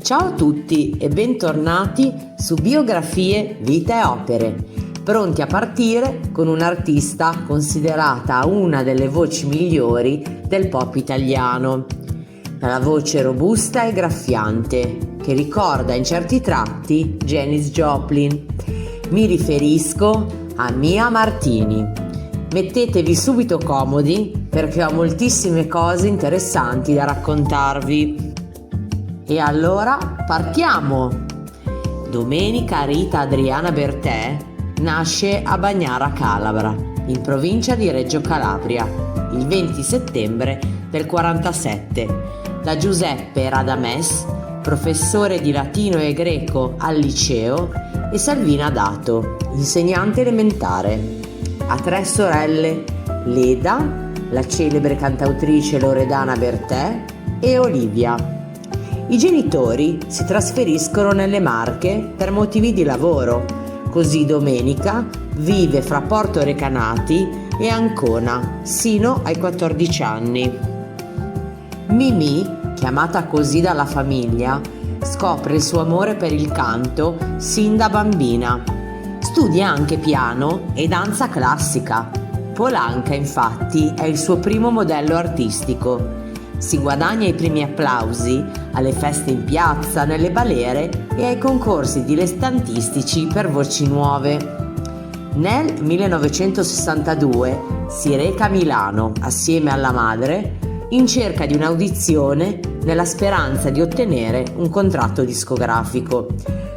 Ciao a tutti e bentornati su Biografie, Vita e Opere, pronti a partire con un'artista considerata una delle voci migliori del pop italiano. Dalla voce robusta e graffiante, che ricorda in certi tratti Janis Joplin. Mi riferisco a Mia Martini. Mettetevi subito comodi perché ho moltissime cose interessanti da raccontarvi. E allora partiamo! Domenica Rita Adriana Bertè nasce a Bagnara Calabra, in provincia di Reggio Calabria, il 20 settembre del 47, da Giuseppe Radames, professore di latino e greco al liceo, e Salvina Dato, insegnante elementare. Ha 3 sorelle, Leda, la celebre cantautrice Loredana Bertè, e Olivia. I genitori si trasferiscono nelle Marche per motivi di lavoro, così Domenica vive fra Porto Recanati e Ancona sino ai 14 anni. Mimì, chiamata così dalla famiglia, scopre il suo amore per il canto sin da bambina. Studia anche piano e danza classica. Polanca, infatti, è il suo primo modello artistico. Si guadagna i primi applausi alle feste in piazza, nelle balere e ai concorsi dilettantistici per voci nuove. Nel 1962 si reca a Milano assieme alla madre in cerca di un'audizione nella speranza di ottenere un contratto discografico.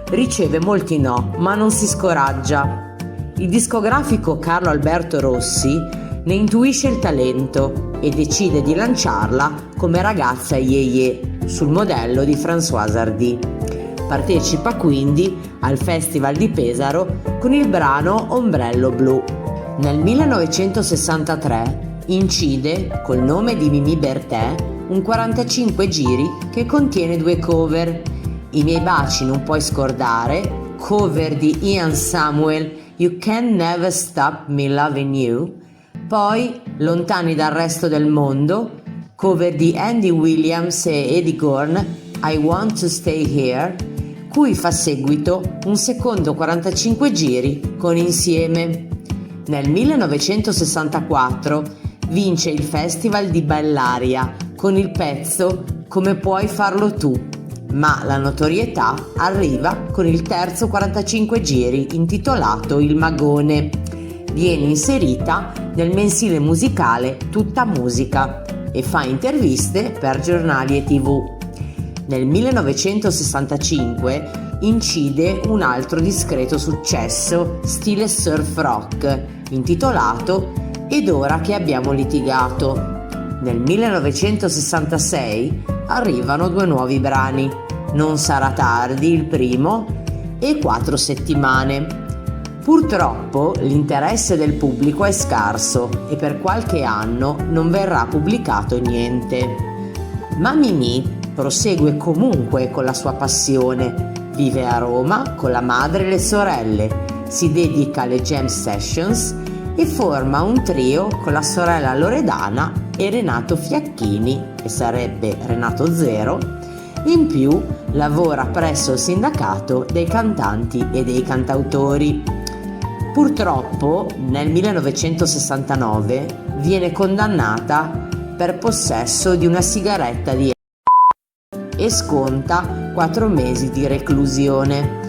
Riceve molti no, ma non si scoraggia. Il discografico Carlo Alberto Rossi ne intuisce il talento e decide di lanciarla come ragazza yeye sul modello di Françoise Hardy. Partecipa quindi al Festival di Pesaro con il brano Ombrello Blu. Nel 1963 incide col nome di Mimì Bertè un 45 giri che contiene 2 cover: I miei baci non puoi scordare, cover di Ian Samuel, You Can Never Stop Me Loving You, poi Lontani dal resto del mondo, cover di Andy Williams e Eddie Gorn, I Want to Stay Here, cui fa seguito un secondo 45 giri con Insieme. Nel 1964 vince il Festival di Bellaria con il pezzo Come puoi farlo tu, ma la notorietà arriva con il terzo 45 giri intitolato Il Magone. Viene inserita nel mensile musicale Tutta Musica e fa interviste per giornali e TV. Nel 1965 incide un altro discreto successo stile surf rock intitolato Ed ora che abbiamo litigato. Nel 1966 arrivano 2 nuovi brani, Non sarà tardi il primo e 4 settimane. Purtroppo l'interesse del pubblico è scarso e per qualche anno non verrà pubblicato niente. Ma Mimì prosegue comunque con la sua passione, vive a Roma con la madre e le sorelle, si dedica alle jam sessions e forma un trio con la sorella Loredana e Renato Fiacchini, che sarebbe Renato Zero. In più lavora presso il sindacato dei cantanti e dei cantautori. Purtroppo nel 1969 viene condannata per possesso di una sigaretta di e sconta 4 mesi di reclusione.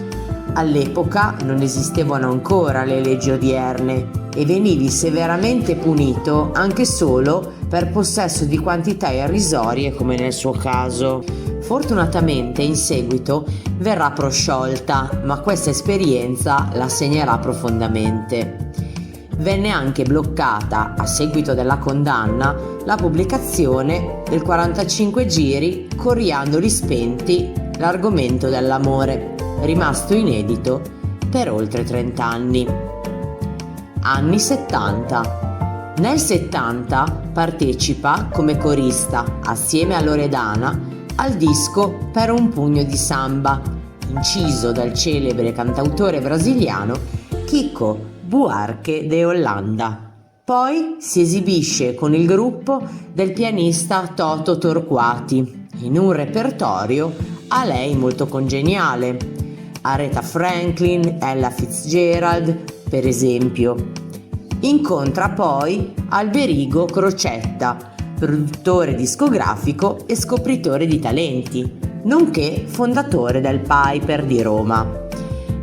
All'epoca non esistevano ancora le leggi odierne e venivi severamente punito anche solo per possesso di quantità irrisorie come nel suo caso. Fortunatamente in seguito verrà prosciolta, ma questa esperienza la segnerà profondamente. Venne anche bloccata, a seguito della condanna, la pubblicazione del 45 giri Coriandoli spenti, l'argomento dell'amore, rimasto inedito per oltre 30 anni. Anni 70. Nel 70 partecipa come corista, assieme a Loredana, al disco Per un pugno di samba, inciso dal celebre cantautore brasiliano Chico Buarque de Holanda. Poi si esibisce con il gruppo del pianista Toto Torquati in un repertorio a lei molto congeniale, Aretha Franklin, Ella Fitzgerald, per esempio. Incontra poi Alberigo Crocetta, produttore discografico e scopritore di talenti, nonché fondatore del Piper di Roma.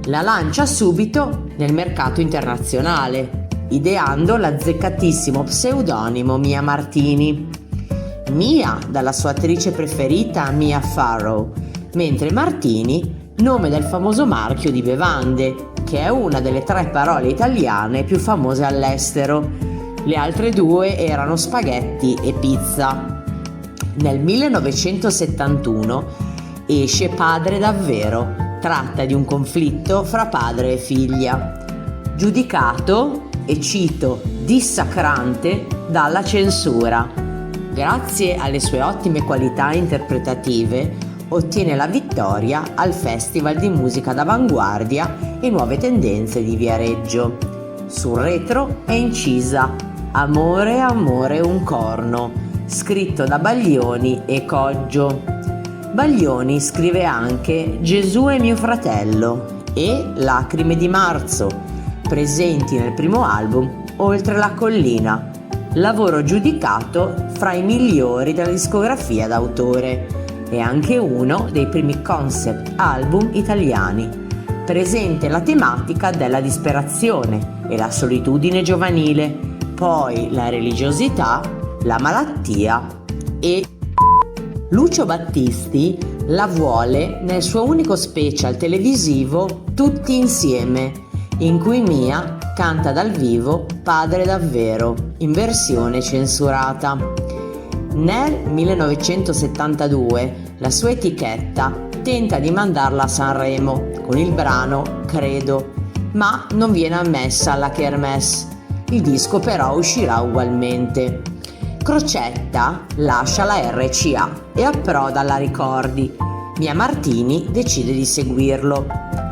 La lancia subito nel mercato internazionale, ideando l'azzeccatissimo pseudonimo Mia Martini. Mia dalla sua attrice preferita Mia Farrow, mentre Martini nome del famoso marchio di bevande, che è una delle 3 parole italiane più famose all'estero. Le altre 2 erano spaghetti e pizza. Nel 1971 esce Padre davvero, tratta di un conflitto fra padre e figlia, giudicato, e cito, dissacrante dalla censura. Grazie alle sue ottime qualità interpretative ottiene la vittoria al Festival di musica d'avanguardia e nuove tendenze di Viareggio. Sul retro è incisa Amore, amore un corno, scritto da Baglioni e Coggio. Baglioni scrive anche Gesù è mio fratello e Lacrime di marzo, presenti nel primo album Oltre la collina, lavoro giudicato fra i migliori della discografia d'autore. È anche uno dei primi concept album italiani. Presente la tematica della disperazione e la solitudine giovanile, poi la religiosità, la malattia e Lucio Battisti la vuole nel suo unico special televisivo Tutti insieme, in cui Mia canta dal vivo Padre davvero, in versione censurata. Nel 1972 la sua etichetta tenta di mandarla a Sanremo con il brano Credo, ma non viene ammessa alla Kermesse. Il disco però uscirà ugualmente. Crocetta lascia la RCA e approda alla Ricordi. Mia Martini decide di seguirlo.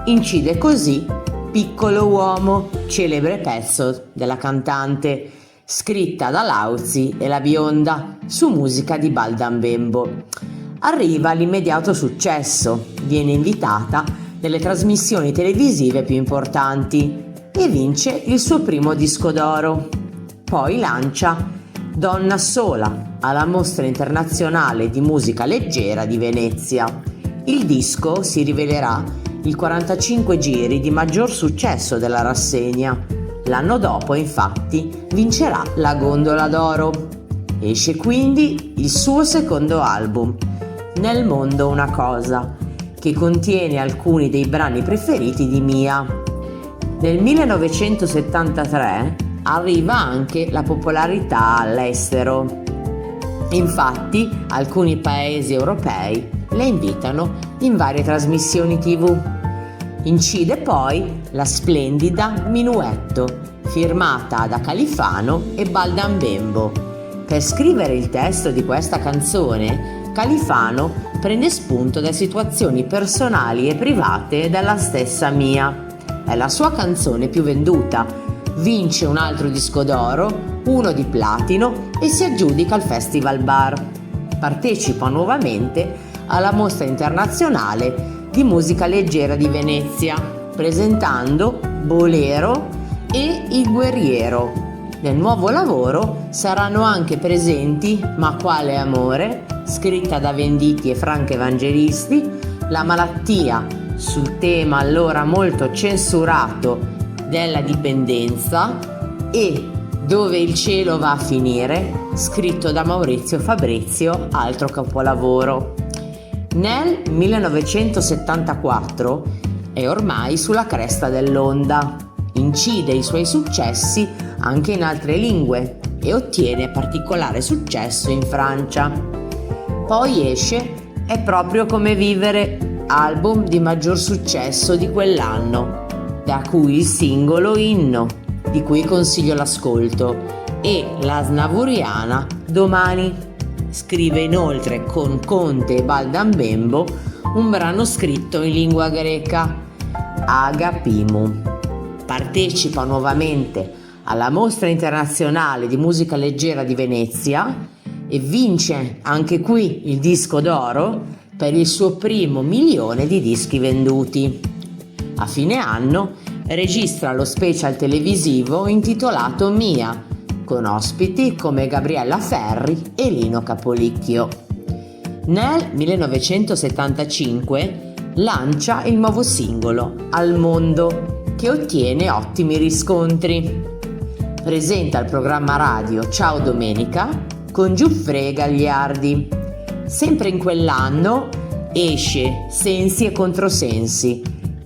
Incide così Piccolo uomo, celebre pezzo della cantante, scritta da Lauzi e la Bionda su musica di Baldan Bembo. Arriva l'immediato successo, viene invitata nelle trasmissioni televisive più importanti e vince il suo primo disco d'oro. Poi lancia Donna sola alla Mostra internazionale di musica leggera di Venezia. Il disco si rivelerà il 45 giri di maggior successo della rassegna. L'anno dopo, infatti, vincerà la Gondola d'Oro. Esce quindi il suo secondo album, Nel mondo una cosa, che contiene alcuni dei brani preferiti di Mia. Nel 1973 arriva anche la popolarità all'estero. Infatti, alcuni paesi europei le invitano in varie trasmissioni TV. Incide poi la splendida Minuetto, firmata da Califano e Baldan Bembo. Per scrivere il testo di questa canzone, Califano prende spunto da situazioni personali e private della stessa Mia. È la sua canzone più venduta, vince un altro disco d'oro, uno di platino e si aggiudica al Festival Bar. Partecipa nuovamente alla Mostra internazionale di musica leggera di Venezia, presentando Bolero e Il guerriero. Nel nuovo lavoro saranno anche presenti Ma quale amore, scritta da Venditti e Franca Evangelisti, La malattia, sul tema allora molto censurato della dipendenza, e Dove il cielo va a finire, scritto da Maurizio Fabrizio, altro capolavoro. Nel 1974 è ormai sulla cresta dell'onda, incide i suoi successi anche in altre lingue e ottiene particolare successo in Francia. Poi esce È proprio come vivere, album di maggior successo di quell'anno, da cui il singolo Inno, di cui consiglio l'ascolto, e La Snavuriana Domani. Scrive inoltre con Conte e Baldan Bembo un brano scritto in lingua greca, Agapimu. Partecipa nuovamente alla Mostra internazionale di musica leggera di Venezia e vince anche qui il disco d'oro per il suo primo 1.000.000 di dischi venduti. A fine anno registra lo special televisivo intitolato Mia, con ospiti come Gabriella Ferri e Lino Capolicchio. Nel 1975 lancia il nuovo singolo Al mondo, che ottiene ottimi riscontri. Presenta il programma radio Ciao Domenica con Giuffre Gagliardi. Sempre in quell'anno esce Sensi e Controsensi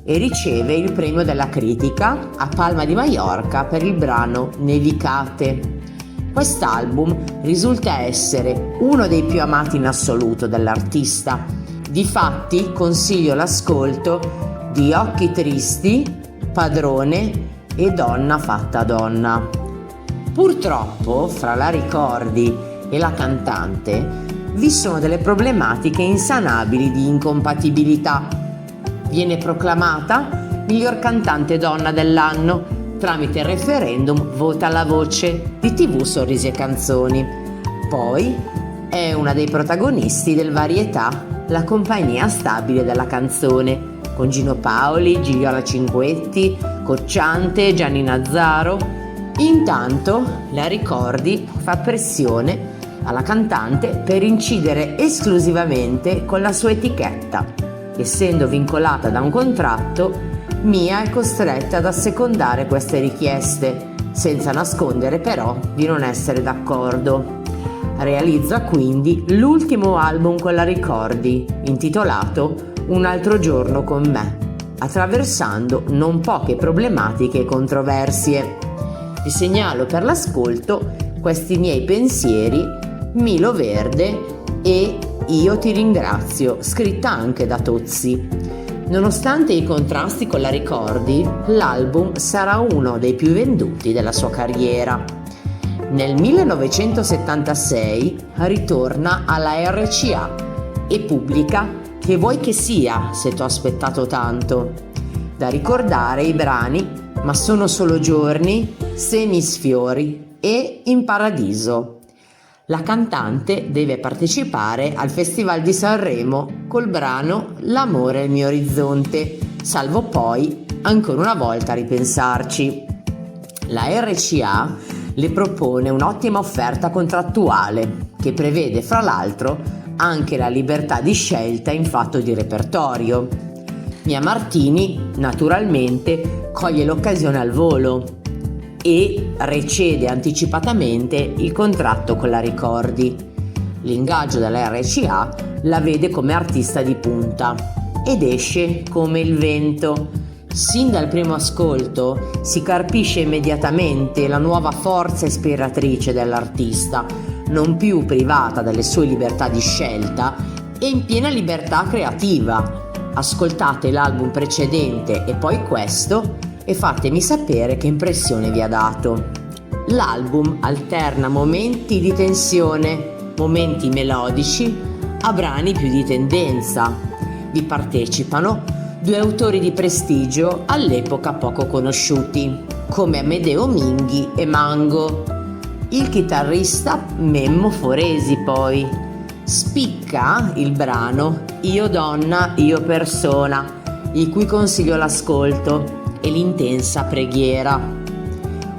e riceve il premio della critica a Palma di Maiorca per il brano Nevicate. Quest'album risulta essere uno dei più amati in assoluto dell'artista. Difatti consiglio l'ascolto di Occhi Tristi, Padrone e Donna fatta donna. Purtroppo, fra la Ricordi e la cantante, vi sono delle problematiche insanabili di incompatibilità. Viene proclamata miglior cantante donna dell'anno tramite il referendum Vota la Voce di TV Sorrisi e Canzoni. Poi è una dei protagonisti del Varietà, la compagnia stabile della canzone, con Gino Paoli, Gigliola Cinquetti, Cocciante, Gianni Nazzaro. Intanto la Ricordi fa pressione alla cantante per incidere esclusivamente con la sua etichetta. Essendo vincolata da un contratto, Mia è costretta ad assecondare queste richieste, senza nascondere però di non essere d'accordo. Realizza quindi l'ultimo album con la Ricordi, intitolato Un altro giorno con me, attraversando non poche problematiche e controversie. Vi segnalo per l'ascolto questi miei pensieri, Milo Verde e Io ti ringrazio, scritta anche da Tozzi. Nonostante i contrasti con la Ricordi, l'album sarà uno dei più venduti della sua carriera. Nel 1976 ritorna alla RCA e pubblica Che vuoi che sia se t'ho aspettato tanto. Da ricordare i brani Ma sono solo giorni, Se mi sfiori e In paradiso. La cantante deve partecipare al Festival di Sanremo col brano L'amore è il mio orizzonte, salvo poi ancora una volta ripensarci. La RCA le propone un'ottima offerta contrattuale che prevede fra l'altro anche la libertà di scelta in fatto di repertorio. Mia Martini naturalmente coglie l'occasione al volo e recede anticipatamente il contratto con la Ricordi. L'ingaggio della RCA la vede come artista di punta ed esce come il vento. Sin dal primo ascolto si carpisce immediatamente la nuova forza ispiratrice dell'artista, non più privata delle sue libertà di scelta e in piena libertà creativa. Ascoltate l'album precedente e poi questo e fatemi sapere che impressione vi ha dato. L'album alterna momenti di tensione, momenti melodici a brani più di tendenza. Vi partecipano due autori di prestigio all'epoca poco conosciuti, come Amedeo Minghi e Mango. Il chitarrista Memmo Foresi poi. Spicca il brano Io donna, io persona, il cui consiglio l'ascolto, e l'intensa preghiera.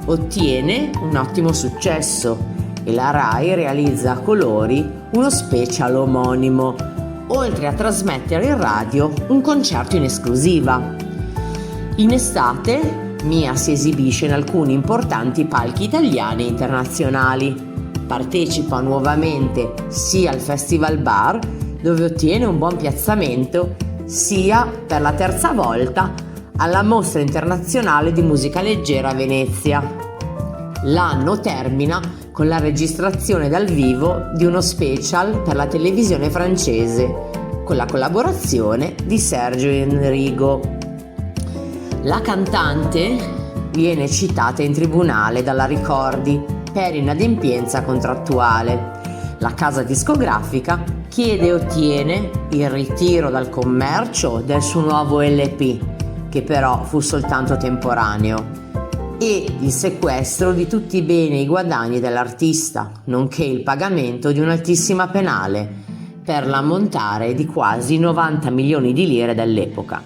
Ottiene un ottimo successo e la Rai realizza a colori uno special omonimo, oltre a trasmettere in radio un concerto in esclusiva. In estate Mia si esibisce in alcuni importanti palchi italiani e internazionali. Partecipa nuovamente sia al Festival Bar, dove ottiene un buon piazzamento, sia per la terza volta alla Mostra Internazionale di Musica Leggera a Venezia. L'anno termina con la registrazione dal vivo di uno special per la televisione francese, con la collaborazione di Sergio Enrigo. La cantante viene citata in tribunale dalla Ricordi per inadempienza contrattuale. La casa discografica chiede e ottiene il ritiro dal commercio del suo nuovo LP, che però fu soltanto temporaneo, e il sequestro di tutti i beni e i guadagni dell'artista, nonché il pagamento di un'altissima penale, per l'ammontare di quasi 90 milioni di lire dell'epoca.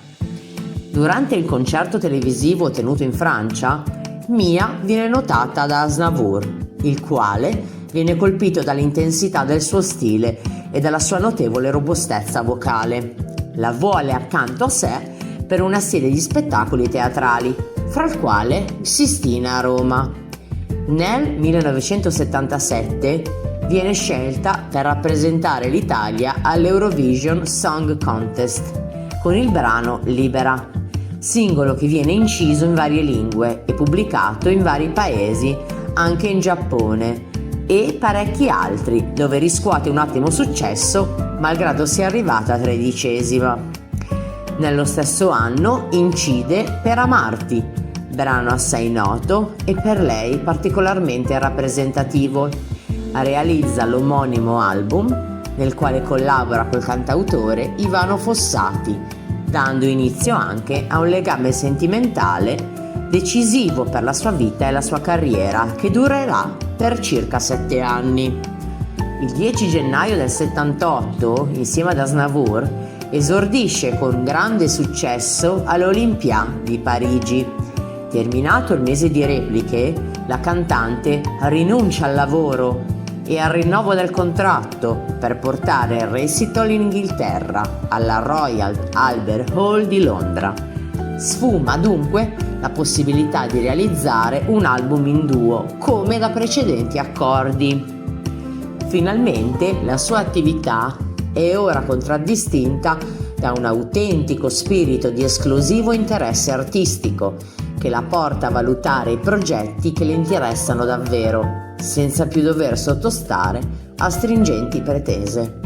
Durante il concerto televisivo tenuto in Francia, Mia viene notata da Aznavour, il quale viene colpito dall'intensità del suo stile e dalla sua notevole robustezza vocale. La vuole accanto a sé per una serie di spettacoli teatrali, fra il quale Sistina a Roma. Nel 1977 viene scelta per rappresentare l'Italia all'Eurovision Song Contest con il brano Libera, singolo che viene inciso in varie lingue e pubblicato in vari paesi, anche in Giappone e parecchi altri, dove riscuote un ottimo successo malgrado sia arrivata 13ª. Nello stesso anno incide Per amarti, brano assai noto e per lei particolarmente rappresentativo. Realizza l'omonimo album, nel quale collabora col cantautore Ivano Fossati, dando inizio anche a un legame sentimentale decisivo per la sua vita e la sua carriera, che durerà per circa 7 anni. Il 10 gennaio del 78, insieme ad Aznavour, esordisce con grande successo all'Olympia di Parigi. Terminato il mese di repliche, la cantante rinuncia al lavoro e al rinnovo del contratto per portare il recital in Inghilterra, alla Royal Albert Hall di Londra. Sfuma dunque la possibilità di realizzare un album in duo, come da precedenti accordi. Finalmente la sua attività è ora contraddistinta da un autentico spirito di esclusivo interesse artistico che la porta a valutare i progetti che le interessano davvero, senza più dover sottostare a stringenti pretese.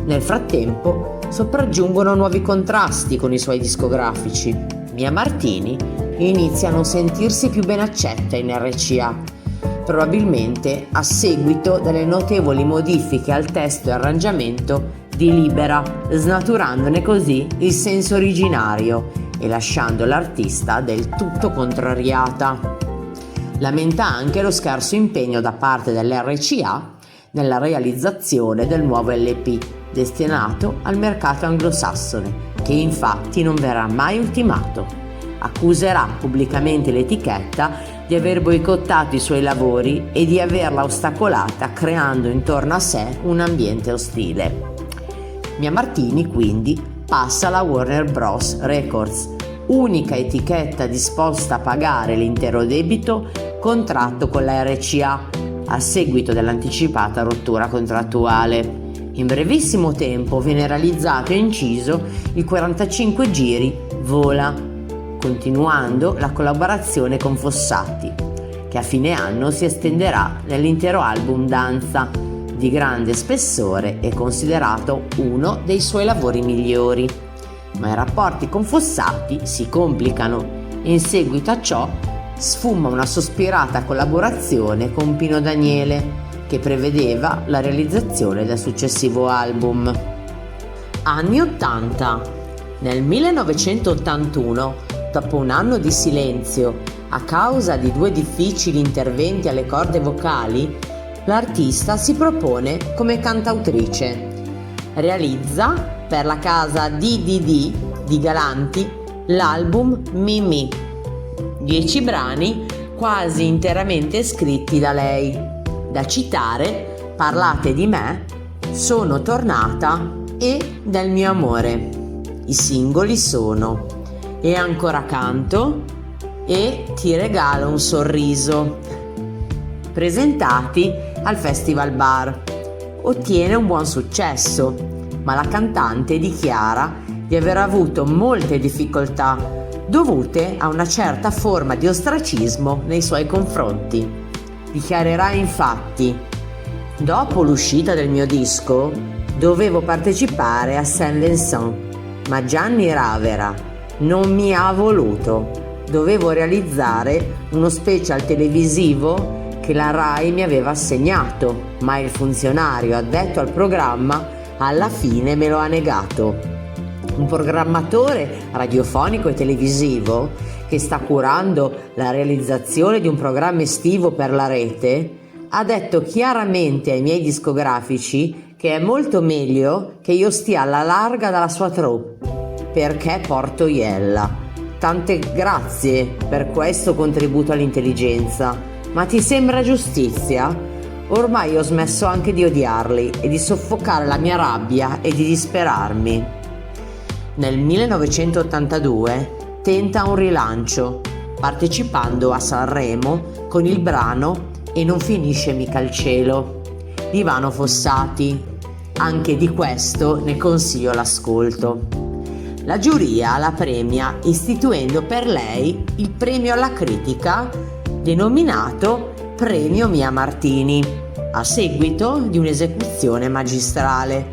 Nel frattempo sopraggiungono nuovi contrasti con i suoi discografici. Mia Martini inizia a non sentirsi più ben accetta in RCA, probabilmente a seguito delle notevoli modifiche al testo e arrangiamento di Libera, snaturandone così il senso originario e lasciando l'artista del tutto contrariata. Lamenta anche lo scarso impegno da parte dell'RCA nella realizzazione del nuovo LP destinato al mercato anglosassone, che infatti non verrà mai ultimato. Accuserà pubblicamente l'etichetta di aver boicottato i suoi lavori e di averla ostacolata creando intorno a sé un ambiente ostile. Mia Martini quindi passa alla Warner Bros. Records, unica etichetta disposta a pagare l'intero debito contratto con la RCA a seguito dell'anticipata rottura contrattuale. In brevissimo tempo viene realizzato e inciso il 45 giri Vola, continuando la collaborazione con Fossati, che a fine anno si estenderà nell'intero album Danza, di grande spessore e considerato uno dei suoi lavori migliori. Ma i rapporti con Fossati si complicano e in seguito a ciò sfuma una sospirata collaborazione con Pino Daniele, che prevedeva la realizzazione del successivo album. Anni 80. Nel 1981, dopo un anno di silenzio a causa di 2 difficili interventi alle corde vocali, l'artista si propone come cantautrice. Realizza per la casa DDD di Galanti l'album Mimi, 10 brani quasi interamente scritti da lei. Da citare Parlate di me, Sono tornata e Del mio amore. I singoli sono E ancora canto e Ti regalo un sorriso, presentati al Festival Bar. Ottiene un buon successo, ma la cantante dichiara di aver avuto molte difficoltà dovute a una certa forma di ostracismo nei suoi confronti. Dichiarerà infatti: dopo l'uscita del mio disco dovevo partecipare a Saint-Vincent, ma Gianni Ravera non mi ha voluto. Dovevo realizzare uno special televisivo che la Rai mi aveva assegnato, ma il funzionario addetto al programma alla fine me lo ha negato. Un programmatore radiofonico e televisivo che sta curando la realizzazione di un programma estivo per la rete ha detto chiaramente ai miei discografici che è molto meglio che io stia alla larga dalla sua troupe, perché porto iella. Tante grazie per questo contributo all'intelligenza, ma ti sembra giustizia? Ormai ho smesso anche di odiarli e di soffocare la mia rabbia e di disperarmi. Nel 1982 tenta un rilancio, partecipando a Sanremo con il brano E non finisce mica il cielo di Ivano Fossati. Anche di questo ne consiglio l'ascolto. La giuria la premia istituendo per lei il premio alla critica denominato Premio Mia Martini, a seguito di un'esecuzione magistrale.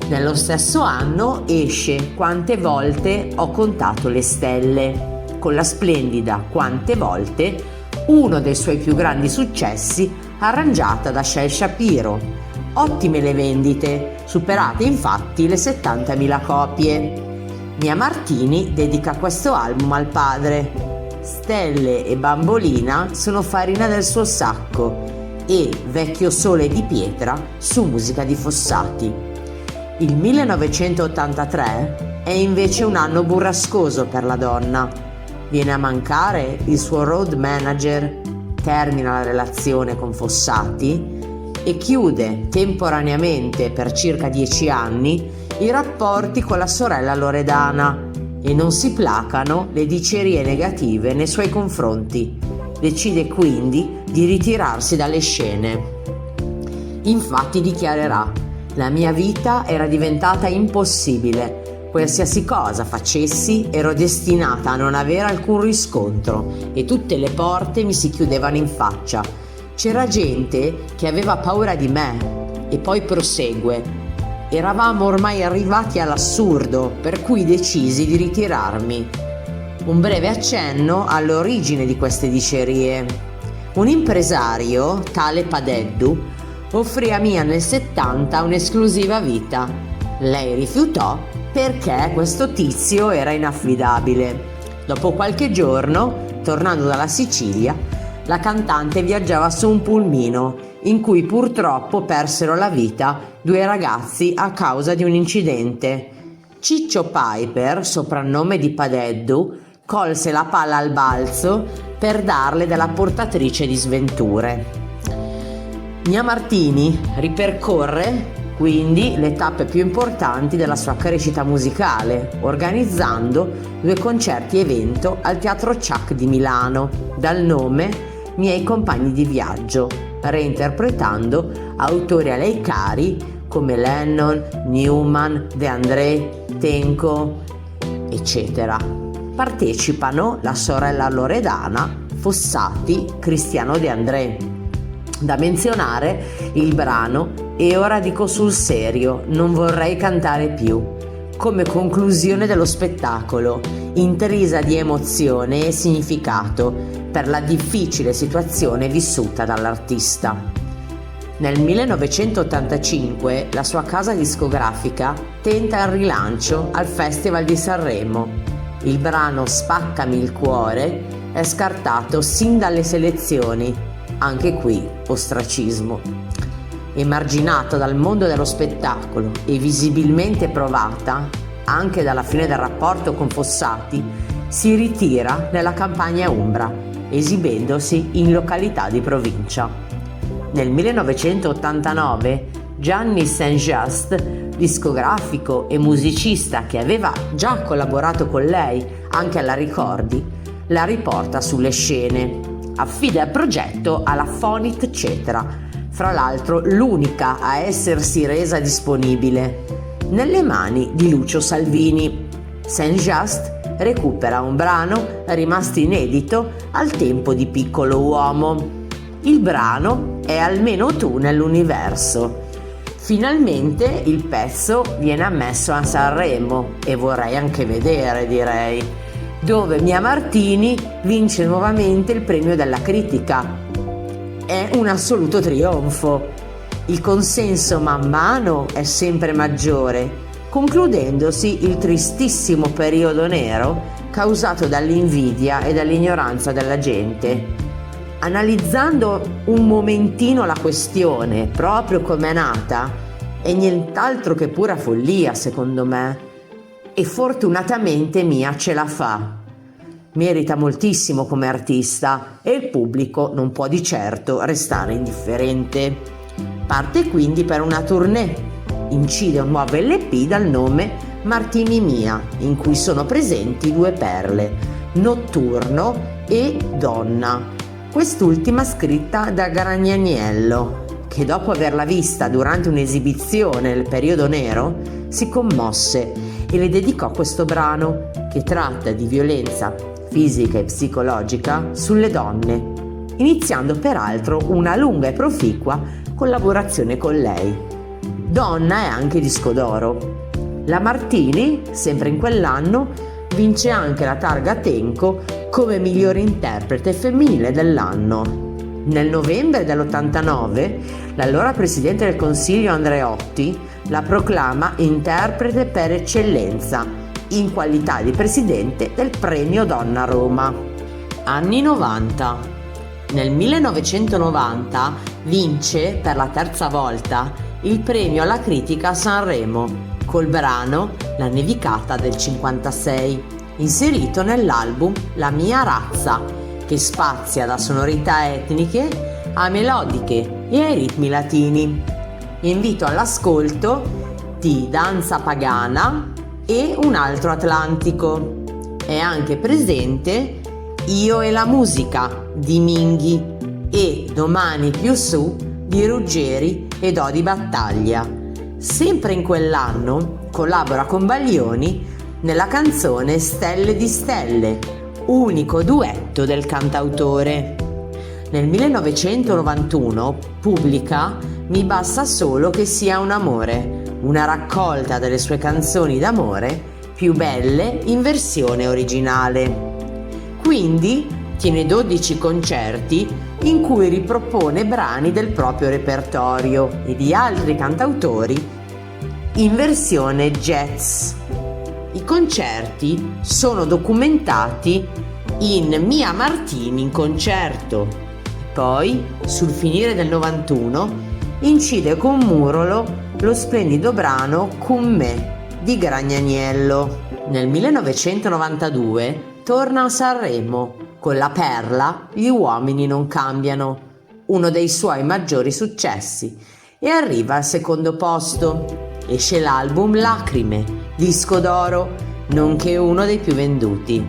Nello stesso anno esce Quante volte ho contato le stelle, con la splendida Quante volte, uno dei suoi più grandi successi, arrangiata da Shel Shapiro. Ottime le vendite, superate infatti le 70.000 copie. Mia Martini dedica questo album al padre. Stelle e Bambolina sono farina del suo sacco e Vecchio sole di pietra su musica di Fossati. Il 1983 è invece un anno burrascoso per la donna. Viene a mancare il suo road manager, termina la relazione con Fossati e chiude temporaneamente per circa 10 anni i rapporti con la sorella Loredana e non si placano le dicerie negative nei suoi confronti. Decide quindi di ritirarsi dalle scene. Infatti dichiarerà: la mia vita era diventata impossibile. Qualsiasi cosa facessi ero destinata a non avere alcun riscontro e tutte le porte mi si chiudevano in faccia. C'era gente che aveva paura di me. E poi prosegue: eravamo ormai arrivati all'assurdo, per cui decisi di ritirarmi. Un breve accenno all'origine di queste dicerie. Un impresario, tale Padeddu, offrì a Mia nel 70 un'esclusiva vita. Lei rifiutò perché questo tizio era inaffidabile. Dopo qualche giorno, tornando dalla Sicilia, la cantante viaggiava su un pulmino in cui purtroppo persero la vita 2 ragazzi a causa di un incidente. Ciccio Piper, soprannome di Padeddu, colse la palla al balzo per darle della portatrice di sventure. Mia Martini ripercorre quindi le tappe più importanti della sua crescita musicale, organizzando 2 concerti evento al Teatro Ciak di Milano, dal nome Miei compagni di viaggio, reinterpretando autori a lei cari come Lennon, Newman, De André, Tenco, eccetera. Partecipano la sorella Loredana, Fossati, Cristiano De André. Da menzionare il brano E ora dico sul serio, non vorrei cantare più, come conclusione dello spettacolo, intrisa di emozione e significato per la difficile situazione vissuta dall'artista. Nel 1985 la sua casa discografica tenta il rilancio al Festival di Sanremo. Il brano Spaccami il cuore è scartato sin dalle selezioni, anche qui ostracismo. Emarginata dal mondo dello spettacolo e visibilmente provata anche dalla fine del rapporto con Fossati, si ritira nella campagna umbra, esibendosi in località di provincia. Nel 1989 Gianni Saint-Just, discografico e musicista che aveva già collaborato con lei anche alla Ricordi, la riporta sulle scene. Affida il progetto alla Fonit Cetra, fra l'altro l'unica a essersi resa disponibile, nelle mani di Lucio Salvini. Saint-Just recupera un brano rimasto inedito al tempo di Piccolo Uomo. Il brano è Almeno tu nell'universo. Finalmente il pezzo viene ammesso a Sanremo e vorrei anche vedere, direi, dove Mia Martini vince nuovamente il premio della critica. È un assoluto trionfo. Il consenso man mano è sempre maggiore, concludendosi il tristissimo periodo nero causato dall'invidia e dall'ignoranza della gente. Analizzando un momentino la questione proprio come è nata, è nient'altro che pura follia, secondo me, e fortunatamente Mia ce la fa. Merita moltissimo come artista e il pubblico non può di certo restare indifferente. Parte quindi per una tournée, incide un nuovo LP dal nome Martini Mia, in cui sono presenti 2 perle, Notturno e Donna, quest'ultima scritta da Gragnaniello, che dopo averla vista durante un'esibizione nel periodo nero si commosse e le dedicò questo brano che tratta di violenza fisica e psicologica sulle donne, iniziando peraltro una lunga e proficua collaborazione con lei. Donna è anche disco d'oro. La Martini, sempre in quell'anno, vince anche la targa Tenco come migliore interprete femminile dell'anno. Nel novembre dell'89, l'allora presidente del Consiglio Andreotti la proclama interprete per eccellenza, in qualità di presidente del Premio Donna Roma. Anni 90. Nel 1990 vince per la 3ª volta il premio alla critica a Sanremo col brano La nevicata del 56, inserito nell'album La mia razza, che spazia da sonorità etniche a melodiche e ai ritmi latini. Invito all'ascolto di Danza pagana e Un altro Atlantico. È anche presente Io e la musica di Minghi e Domani più su di Ruggeri e Dodi Battaglia. Sempre in quell'anno collabora con Baglioni nella canzone Stelle di stelle, unico duetto del cantautore. Nel 1991 pubblica Mi basta solo che sia un amore, una raccolta delle sue canzoni d'amore più belle in versione originale. Quindi tiene 12 concerti in cui ripropone brani del proprio repertorio e di altri cantautori in versione jazz. I concerti sono documentati in Mia Martini in concerto. Poi, sul finire del 91, incide con Murolo lo splendido brano Con me di Gragnaniello. Nel 1992 torna a Sanremo con la perla Gli uomini non cambiano, uno dei suoi maggiori successi, e arriva al 2° posto. Esce l'album Lacrime, disco d'oro, nonché uno dei più venduti.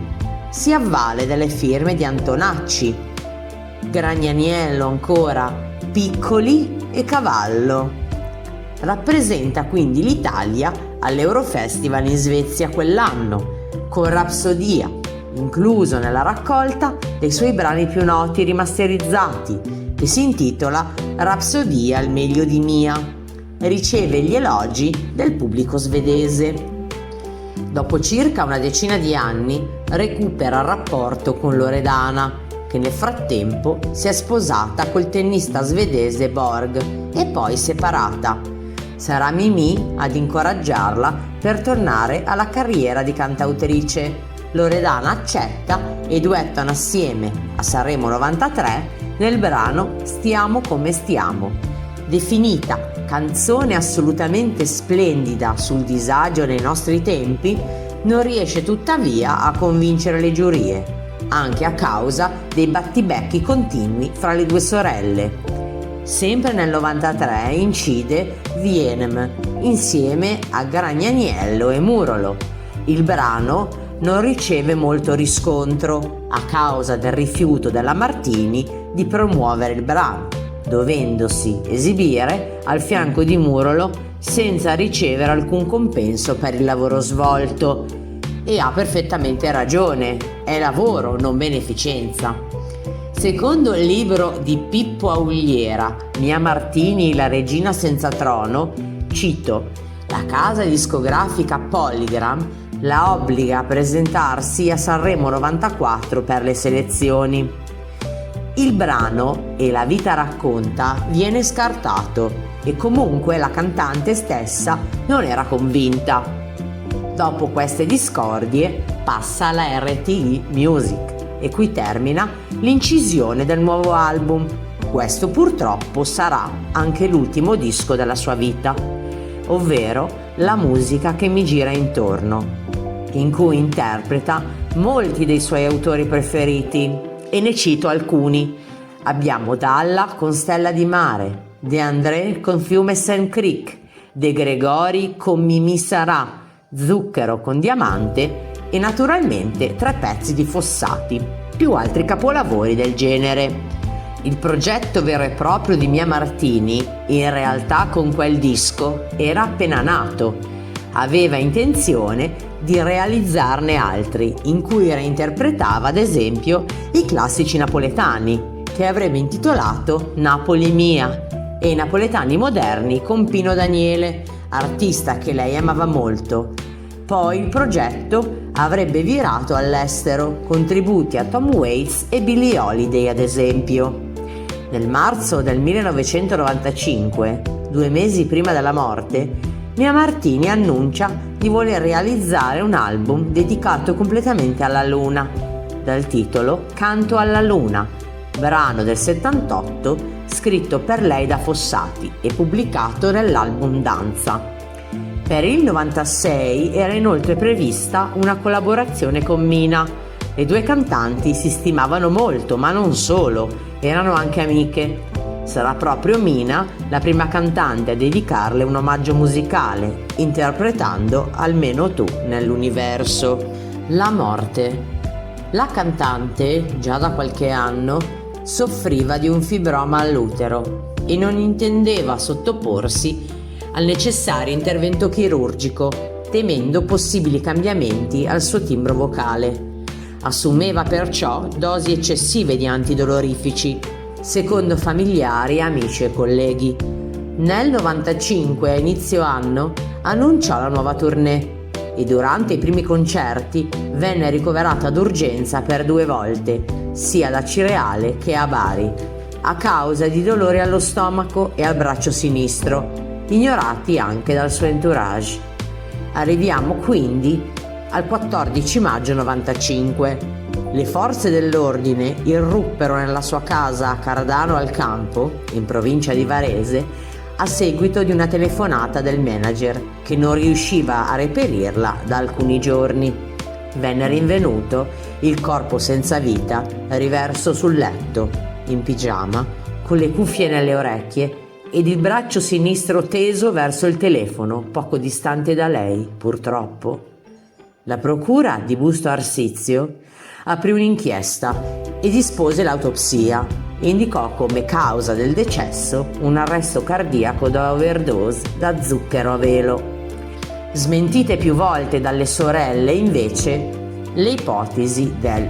Si avvale delle firme di Antonacci, Gragnaniello ancora, Piccoli e Cavallo. Rappresenta quindi l'Italia all'Eurofestival in Svezia quell'anno, con Rapsodia, incluso nella raccolta dei suoi brani più noti rimasterizzati, che si intitola Rapsodia al meglio di Mia. Riceve gli elogi del pubblico svedese. Dopo circa una decina di anni recupera il rapporto con Loredana, che nel frattempo si è sposata col tennista svedese Borg e poi separata. Sarà Mimì ad incoraggiarla per tornare alla carriera di cantautrice. Loredana accetta e duettano assieme a Sanremo 93 nel brano Stiamo come stiamo, definita canzone assolutamente splendida sul disagio nei nostri tempi. Non riesce tuttavia a convincere le giurie, anche a causa dei battibecchi continui fra le 2 sorelle. Sempre nel 93 incide Vienem insieme a Gragnaniello e Murolo. Il brano non riceve molto riscontro a causa del rifiuto della Martini di promuovere il brano, dovendosi esibire al fianco di Murolo senza ricevere alcun compenso per il lavoro svolto. E ha perfettamente ragione, è lavoro, non beneficenza. Secondo il libro di Pippo Auliera, Mia Martini, la regina senza trono, cito: la casa discografica Polygram la obbliga a presentarsi a Sanremo 94 per le selezioni. Il brano E la vita racconta viene scartato e comunque la cantante stessa non era convinta. Dopo queste discordie passa alla RTI Music e qui termina l'incisione del nuovo album. Questo purtroppo sarà anche l'ultimo disco della sua vita. ovvero La musica che mi gira intorno, in cui interpreta molti dei suoi autori preferiti, e ne cito alcuni. Abbiamo Dalla con Stella di mare, De André con Fiume Saint Creek, De Gregori con Mimì Sarà, Zucchero con Diamante e naturalmente 3 pezzi di Fossati, più altri capolavori del genere. Il progetto vero e proprio di Mia Martini, in realtà con quel disco, era appena nato. Aveva intenzione di realizzarne altri, in cui reinterpretava ad esempio i classici napoletani, che avrebbe intitolato Napoli Mia, e i napoletani moderni con Pino Daniele, artista che lei amava molto. Poi il progetto avrebbe virato all'estero, con tributi a Tom Waits e Billie Holiday ad esempio. Nel marzo del 1995, 2 mesi prima della morte, Mia Martini annuncia di voler realizzare un album dedicato completamente alla luna, dal titolo Canto alla luna, brano del 78 scritto per lei da Fossati e pubblicato nell'album Danza. Per il 96 era inoltre prevista una collaborazione con Mina. Le 2 cantanti si stimavano molto, ma non solo, erano anche amiche. Sarà proprio Mina la prima cantante a dedicarle un omaggio musicale, interpretando Almeno tu nell'universo. La morte. La cantante, già da qualche anno, soffriva di un fibroma all'utero e non intendeva sottoporsi al necessario intervento chirurgico, temendo possibili cambiamenti al suo timbro vocale. Assumeva perciò dosi eccessive di antidolorifici, secondo familiari, amici e colleghi. Nel 95, a inizio anno, annunciò la nuova tournée e durante i primi concerti venne ricoverata d'urgenza per 2 volte, sia da Cireale che a Bari, a causa di dolori allo stomaco e al braccio sinistro, ignorati anche dal suo entourage. Arriviamo quindi al 14 maggio 95. Le forze dell'ordine irruppero nella sua casa a Cardano al Campo, in provincia di Varese, a seguito di una telefonata del manager che non riusciva a reperirla da alcuni giorni. Venne rinvenuto il corpo senza vita, riverso sul letto, in pigiama, con le cuffie nelle orecchie ed il braccio sinistro teso verso il telefono, poco distante da lei, purtroppo. La procura di Busto Arsizio aprì un'inchiesta e dispose l'autopsia e indicò come causa del decesso un arresto cardiaco da overdose da zucchero a velo. Smentite più volte dalle sorelle, invece, le ipotesi del...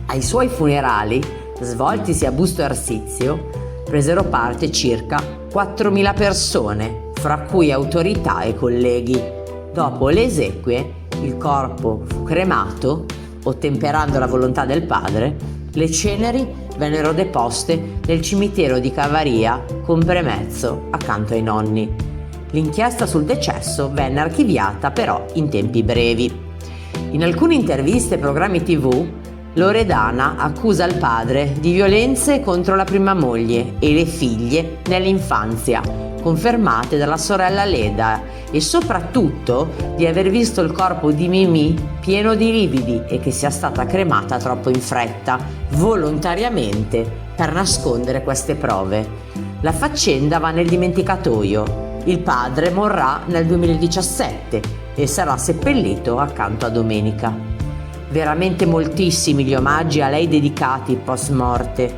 Ai suoi funerali, svoltisi a Busto Arsizio, presero parte circa 4.000 persone, fra cui autorità e colleghi. Dopo le esequie, il corpo fu cremato, ottemperando la volontà del padre. Le ceneri vennero deposte nel cimitero di Cavaria con Premezzo accanto ai nonni. L'inchiesta sul decesso venne archiviata però in tempi brevi. In alcune interviste e programmi TV, Loredana accusa il padre di violenze contro la prima moglie e le figlie nell'infanzia, confermate dalla sorella Leda, e soprattutto di aver visto il corpo di Mimì pieno di lividi e che sia stata cremata troppo in fretta, volontariamente, per nascondere queste prove. La faccenda va nel dimenticatoio. Il padre morrà nel 2017 e sarà seppellito accanto a Domenica. Veramente moltissimi gli omaggi a lei dedicati post morte,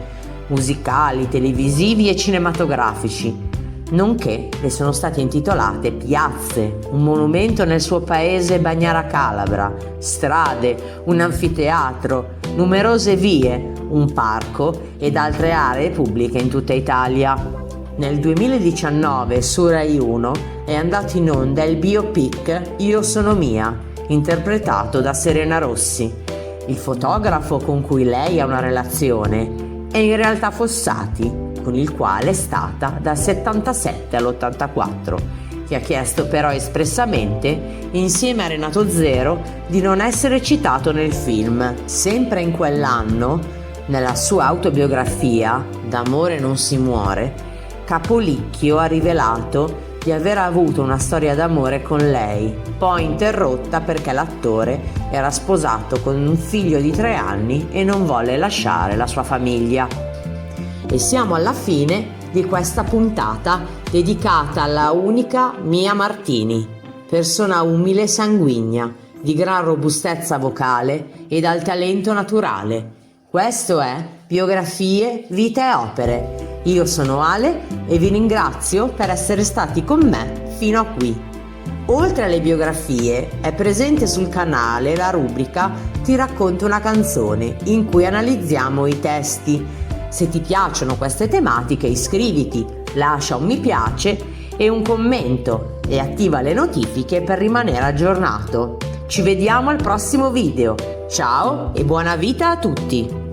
musicali, televisivi e cinematografici, nonché le sono state intitolate piazze, un monumento nel suo paese Bagnara Calabra, strade, un anfiteatro, numerose vie, un parco ed altre aree pubbliche in tutta Italia. Nel 2019 su Rai 1 è andato in onda il biopic Io sono Mia, interpretato da Serena Rossi. Il fotografo con cui lei ha una relazione è in realtà Fossati, con il quale è stata dal 77 all'84, che ha chiesto però espressamente, insieme a Renato Zero, di non essere citato nel film. Sempre in quell'anno, nella sua autobiografia D'amore non si muore, Capolicchio ha rivelato di aver avuto una storia d'amore con lei, poi interrotta perché l'attore era sposato con un figlio di 3 anni e non volle lasciare la sua famiglia. E siamo alla fine di questa puntata dedicata alla unica Mia Martini, persona umile e sanguigna, di gran robustezza vocale e dal talento naturale. Questo è Biografie, Vite e Opere. Io sono Ale e vi ringrazio per essere stati con me fino a qui. Oltre alle biografie è presente sul canale la rubrica Ti racconto una canzone, in cui analizziamo i testi. Se ti piacciono queste tematiche iscriviti, lascia un mi piace e un commento e attiva le notifiche per rimanere aggiornato. Ci vediamo al prossimo video. Ciao e buona vita a tutti!